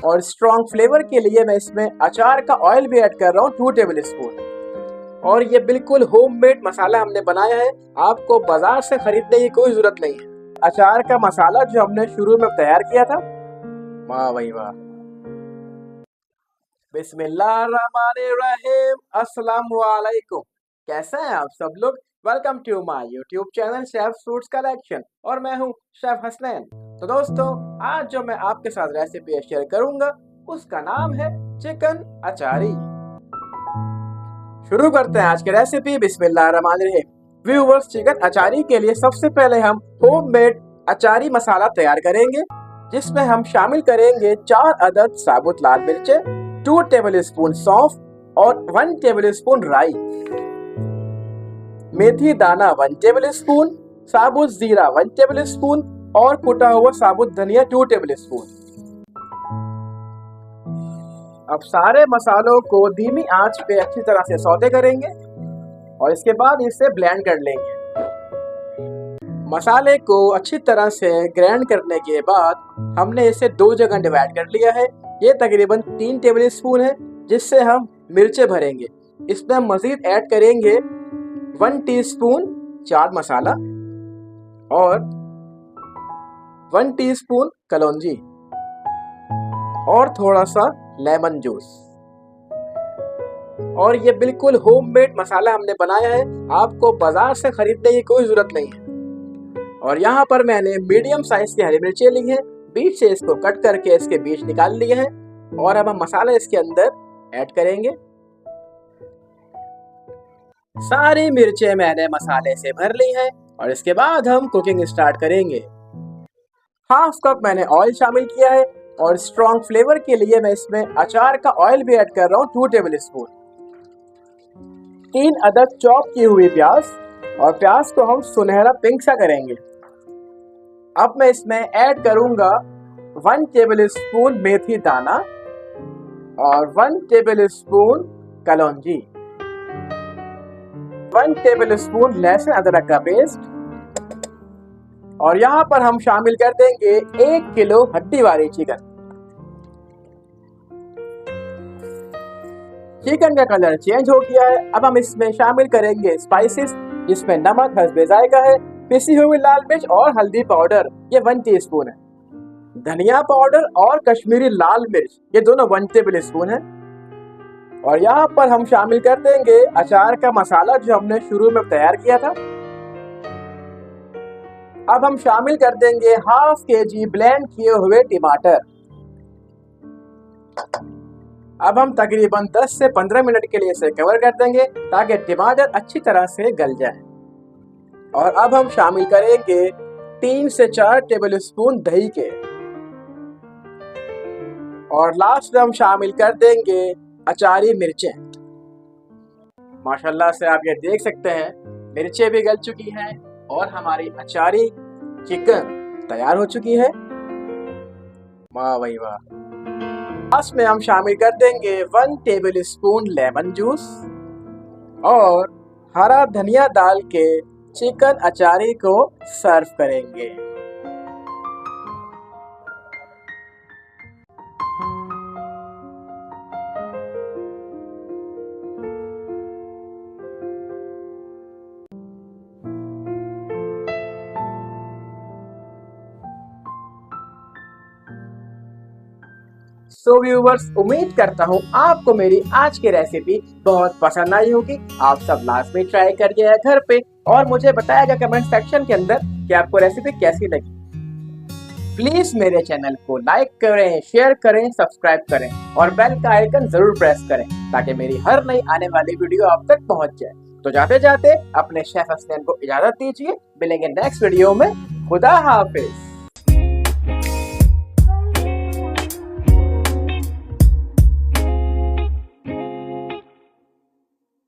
और strong flavour के लिए मैं इसमें अचार का ऑयल भी ऐड कर रहा हूँ 2 टेबल स्पून। और ये बिल्कुल होममेड मसाला हमने बनाया है, आपको बाजार से खरीदने की कोई जरूरत नहीं है। अचार का मसाला जो हमने शुरू में तैयार किया था, वाह भाई वाह। बिस्मिल्लाहिर्रहमानिर्रहीम, अस्सलाम वालेकुम। कैसे हैं आप सब लोग? Welcome to my YouTube channel chef foods collection और मैं हूं शेफ हसनैन। तो दोस्तों, आज जो मैं आपके साथ रेसिपी शेयर करूंगा उसका नाम है चिकन अचारी। शुरू करते हैं आज की रेसिपी। बिस्मिल्लाहिर्रहमानिर्रहीम। व्यूअर्स, चिकन अचारी के लिए सबसे पहले हम होममेड अचारी मसाला तैयार करेंगे, जिसमें हम शामिल करेंगे 4 अदद साबुत लाल मिर्चें, 2 टेबल स्पून सौंफ और 1 टेबल स्पून राई, मेथी दाना 1 टेबल स्पून, साबुत जीरा 1 टेबल स्पून और कुटा हुआ साबुत धनिया 2 टेबल स्पून। अब सारे मसालों को धीमी आंच पे अच्छी तरह से सौते करेंगे और इसके बाद इसे ब्लेंड कर लेंगे। मसाले को अच्छी तरह से ग्राइंड करने के बाद हमने इसे 2 जगह डिवाइड कर लिया है। ये तकरीबन 3 टेबल स्पून है, जिससे हम मिर्चें भरेंगे। इसमें हम मजीद ऐड करेंगे 1 टीस्पून चाट मसाला और 1 टीस्पून कलौंजी और थोड़ा सा लेमन जूस। और ये बिल्कुल होममेड मसाला हमने बनाया है, आपको बाजार से खरीदने की कोई जरूरत नहीं है। और यहाँ पर मैंने मीडियम साइज की हरी मिर्चें ली हैं, बीच से इसको कट करके इसके बीज निकाल लिए हैं। और अब हम मसाला इसके अंदर ऐड करेंगे। सारी मिर्चें मैंने मसाले से भर ली हैं और इसके बाद हम कुकिंग स्टार्ट करेंगे। हाफ कप मैंने ऑयल शामिल किया है और स्ट्रॉन्ग फ्लेवर के लिए मैं इसमें अचार का ऑयल भी ऐड कर रहा हूँ 2 टेबल स्पून। 3 अदद चॉप की हुई प्याज, और प्याज को हम सुनहरा पिंक सा करेंगे। अब मैं इसमें ऐड करूंगा 1 टेबल स्पून मेथी दाना और 1 टेबल स्पून कलौंजी, 1 टेबल स्पून लहसुन अदरक का पेस्ट, और यहाँ पर हम शामिल कर देंगे 1 किलो हड्डी वाली चिकन। चिकन का कलर चेंज हो गया है। अब हम इसमें शामिल करेंगे स्पाइसेस, जिसमें नमक हस्बे जायका है, पिसी हुई लाल मिर्च और हल्दी पाउडर ये 1 टीस्पून है, धनिया पाउडर और कश्मीरी लाल मिर्च ये दोनों 1 टेबल स्पून है। और यहाँ पर हम शामिल कर देंगे अचार का मसाला जो हमने शुरू में तैयार किया था। अब हम शामिल कर देंगे हाफ केजी ब्लेंड किए हुए टमाटर। अब हम तकरीबन 10 से 15 मिनट के लिए इसे कवर कर देंगे ताकि टमाटर अच्छी तरह से गल जाए। और अब हम शामिल करेंगे 3 से 4 टेबल स्पून दही के, और लास्ट में हम शामिल कर देंगे अचारी मिर्चें। माशाल्लाह से आप ये देख सकते हैं मिर्चें भी गल चुकी हैं और हमारी अचारी चिकन तैयार हो चुकी है। वाह भाई वाह। लास्ट में हम शामिल कर देंगे 1 टेबल स्पून लेमन जूस और हरा धनिया डाल के चिकन अचारी को सर्व करेंगे। सो व्यूवर्स, उम्मीद करता हूँ आपको मेरी आज की रेसिपी बहुत पसंद आई होगी। आप सब लास्ट में ट्राई करिएगा घर पे और मुझे बताइएगा कमेंट सेक्शन के अंदर कि आपको रेसिपी कैसी लगी। प्लीज मेरे चैनल को लाइक करें, शेयर करें, सब्सक्राइब करें और बेल का आइकन जरूर प्रेस करें ताकि मेरी हर नई आने वाली वीडियो आप तक पहुंच जाए। तो जाते जाते अपने शेफ हसनैन को इजाजत दीजिए। मिलेंगे नेक्स्ट वीडियो में। खुदा हाफिज।